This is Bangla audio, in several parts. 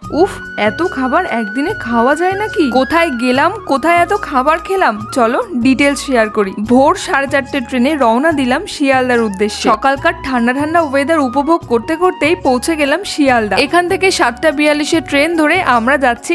উফ, এত খাবার একদিনে খাওয়া যায় নাকি? কোথায় গেলাম, কোথায় এত খাবার খেলাম, চলো ডিটেলস শেয়ার করি। ভোর 4:30 ট্রেনে রওনা দিলাম শিয়ালদার উদ্দেশ্যে। সকালকার ঠান্ডা ঠান্ডা ওয়েদার উপভোগ করতে করতেই পৌঁছে গেলাম শিয়ালদা। এখান থেকে 7:42 ট্রেন ধরে আমরা যাচ্ছি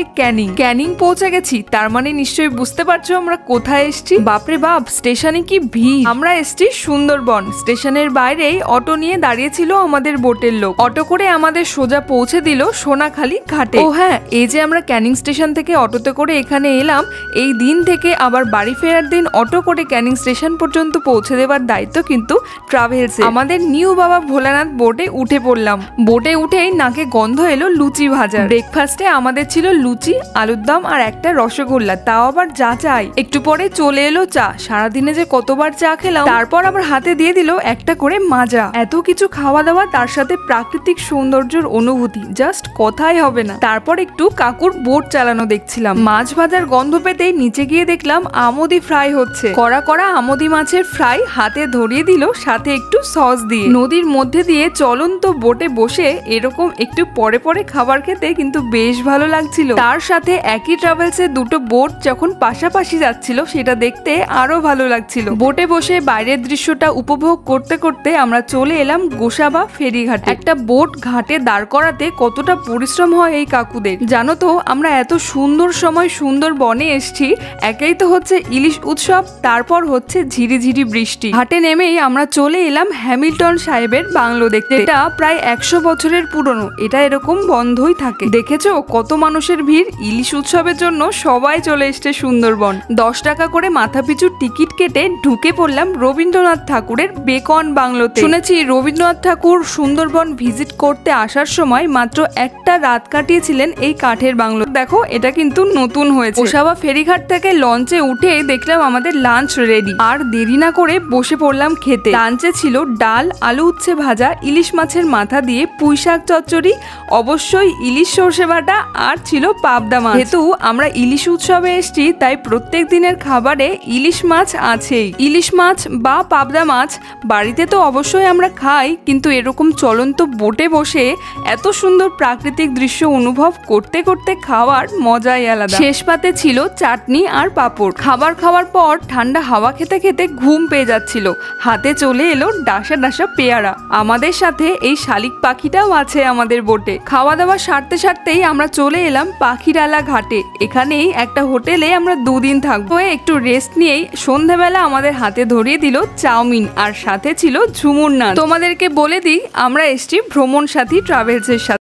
ক্যানিং পৌঁছে গেছি। তার মানে নিশ্চয়ই বুঝতে পারছো আমরা কোথায় এসছি। বাপরে বাপ, স্টেশনে কি ভিড়। আমরা এসছি সুন্দরবন। স্টেশনের বাইরেই অটো নিয়ে দাঁড়িয়েছিল আমাদের বোটের লোক। অটো করে আমাদের সোজা পৌঁছে দিল সোনাখালী ঘাটে। ও হ্যাঁ, এই যে আমরা ক্যানিং স্টেশন থেকে অটোতে করে এখানে এলাম, এই দিন থেকে আবার বাড়ি ফেরার দিন অটো করে ক্যানিং স্টেশন পর্যন্ত পৌঁছে দেওয়ার দায়িত্ব কিন্তু ট্রাভেলসের। আমাদের নিউ বাবা ভোলানাথ বোটে উঠে পড়লাম। বোটে উঠেই নাকে গন্ধ এলো লুচি ভাজা। ব্রেকফাস্টে আমাদের ছিল লুচি, আলুর দম আর একটা রসগোল্লা, তাও আবার যা চাই। একটু পরে চলে এলো চা। সারাদিনে যে কতবার চা খেলাম। তারপর আবার হাতে দিয়ে দিল একটা করে মাজা। এত কিছু খাওয়া দাওয়া, তার সাথে প্রাকৃতিক সৌন্দর্যের অনুভূতি, জাস্ট কথাই হবে না। তারপর একটু কাকুর বোট চালানো দেখছিলাম। মাছ ভাজার গন্ধ পেতেই নিচে গিয়ে দেখলাম আমোদি ফ্রাই হচ্ছে। কড়া কড়া আমোদি মাছের ফ্রাই হাতে ধরিয়ে দিল, সাথে একটু সস দিয়ে। নদীর মধ্যে দিয়ে চলন্ত বোটে বসে এরকম একটু পরে পরে খাবার খেতে কিন্তু বেশ ভালো লাগছিল। তার সাথে একই ট্রাভেলসের দুটো বোট যখন পাশাপাশি যাচ্ছিল, সেটা দেখতে আরো ভালো লাগছিল। বোটে বসে বাইরের দৃশ্যটা উপভোগ করতে করতে আমরা চলে এলাম গোসাবা ফেরিঘাটে। একটা বোট ঘাটে দাঁড় করাতে কতটা পরিশ্রম হয় এই কাকুদের। জানো তো, আমরা এত সুন্দর সময় সুন্দর বনে এসছি। একেই তো হচ্ছে ইলিশ উৎসব, তারপর হচ্ছে ঝিরিঝিরি বৃষ্টি। ঘাটে নেমেই আমরা চলে এলাম হ্যামিল্টন সাহেবের বাংলো দেখতে। এটা প্রায় 100 বছরের পুরনো। এটা এরকম বন্ধই থাকে। দেখেছো কত মানুষের ভিড়। ইলিশ উৎসবের জন্য সবাই চলে এসছে সুন্দরবন। 10 টাকা করে মাথা পিছু টিকিট কেটে ঢুকে পড়লাম রবীন্দ্রনাথ ঠাকুরের বেকন বাংলোতে। শুনেছি রবীন্দ্রনাথ ঠাকুর সুন্দরবন ভিজিট করতে আসার সময় মাত্র একটা রাত কাটিয়েছিলেন এই কাঠের বাংলো। দেখো, এটা কিন্তু নতুন হয়েছে। গোসাবা ফেরিঘাট থেকে লঞ্চে উঠে দেখলাম আমাদের লাঞ্চ রেডি। আর দেরি না করে বসে পড়লাম খেতে। লাঞ্চে ছিল ডাল, আলু উচ্ছে ভাজা, ইলিশ মাছের মাথা দিয়ে পুঁই শাক চচ্চড়ি, অবশ্যই ইলিশ সর্ষে বাটা, আর ছিল পাবদা মাছ। যেহেতু আমরা ইলিশ উৎসবে এসেছি, তাই প্রত্যেক দিনের খাবারে ইলিশ মাছ আছেই। ইলিশ মাছ বা পাবদা মাছ বাড়িতে তো অবশ্যই আমরা খাই, কিন্তু এরকম চলন্ত বোটে বসে এত সুন্দর প্রাকৃতিক দৃশ্য অনুভব করতে করতে খাওয়ার মজাই আলাদা। শেষ পাতে ছিল চাটনি আর পাঁপড়। খাবার খাওয়ার পর ঠান্ডা হাওয়া খেতে খেতে ঘুম পেয়ে যাচ্ছিল। হাতে চলে এলো ডাসা ডাসা পেয়ারা। আমাদের সাথে এই শালিক পাখিটাও আছে আমাদের বোটে। খাওয়া দাওয়া সারতে সারতেই আমরা চলে এলাম পাখিরালা ঘাটে। এখানেই একটা হোটেলে আমরা 2 দিন থাকবো। একটু রেস্ট নিয়েই সন্ধ্যাবেলা আমাদের হাতে ধরিয়ে দিল চাউমিন, আর সাথে ছিল ঝুমুর নাচ। তোমাদেরকে বলে দিই, আমরা এসছি ভ্রমণ সাথী ট্রাভেলসের সাথে।